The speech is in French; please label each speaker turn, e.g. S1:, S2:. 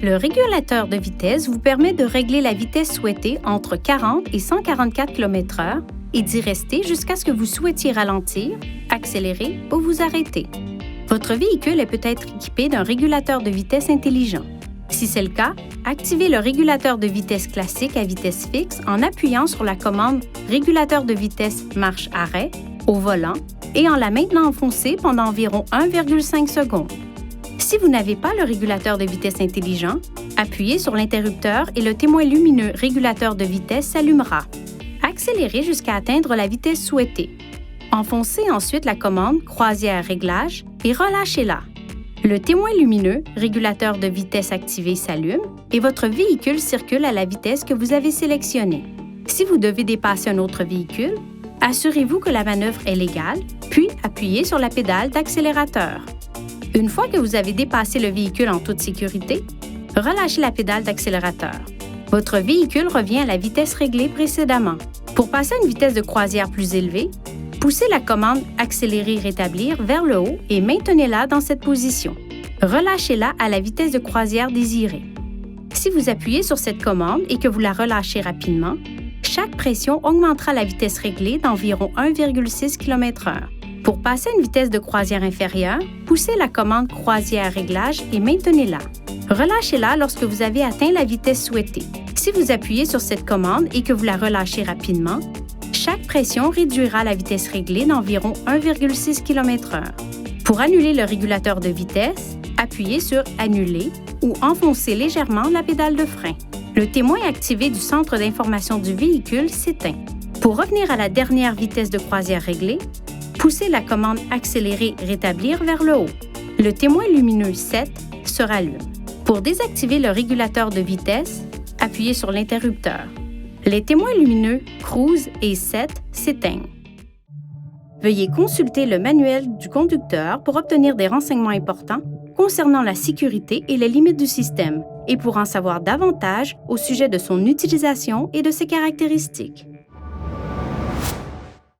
S1: Le régulateur de vitesse vous permet de régler la vitesse souhaitée entre 40 et 144 km/h et d'y rester jusqu'à ce que vous souhaitiez ralentir, accélérer ou vous arrêter. Votre véhicule est peut-être équipé d'un régulateur de vitesse intelligent. Si c'est le cas, activez le régulateur de vitesse classique à vitesse fixe en appuyant sur la commande « Régulateur de vitesse marche-arrêt » au volant et en la maintenant enfoncée pendant environ 1,5 secondes. Si vous n'avez pas le régulateur de vitesse intelligent, appuyez sur l'interrupteur et le témoin lumineux régulateur de vitesse s'allumera. Accélérez jusqu'à atteindre la vitesse souhaitée. Enfoncez ensuite la commande « Croisière réglage » et relâchez-la. Le témoin lumineux, régulateur de vitesse activé, s'allume et votre véhicule circule à la vitesse que vous avez sélectionnée. Si vous devez dépasser un autre véhicule, assurez-vous que la manœuvre est légale, puis appuyez sur la pédale d'accélérateur. Une fois que vous avez dépassé le véhicule en toute sécurité, relâchez la pédale d'accélérateur. Votre véhicule revient à la vitesse réglée précédemment. Pour passer à une vitesse de croisière plus élevée, poussez la commande « Accélérer-rétablir » vers le haut et maintenez-la dans cette position. Relâchez-la à la vitesse de croisière désirée. Si vous appuyez sur cette commande et que vous la relâchez rapidement, chaque pression augmentera la vitesse réglée d'environ 1,6 km/h. Pour passer à une vitesse de croisière inférieure, poussez la commande « Croisière réglage » et maintenez-la. Relâchez-la lorsque vous avez atteint la vitesse souhaitée. Si vous appuyez sur cette commande et que vous la relâchez rapidement, chaque pression réduira la vitesse réglée d'environ 1,6 km/h. Pour annuler le régulateur de vitesse, appuyez sur « Annuler » ou enfoncez légèrement la pédale de frein. Le témoin activé du centre d'information du véhicule s'éteint. Pour revenir à la dernière vitesse de croisière réglée, poussez la commande « Accélérer-rétablir » vers le haut. Le témoin lumineux 7 se rallume. Pour désactiver le régulateur de vitesse, appuyez sur l'interrupteur. Les témoins lumineux Cruise et 7 s'éteignent. Veuillez consulter le manuel du conducteur pour obtenir des renseignements importants concernant la sécurité et les limites du système et pour en savoir davantage au sujet de son utilisation et de ses caractéristiques.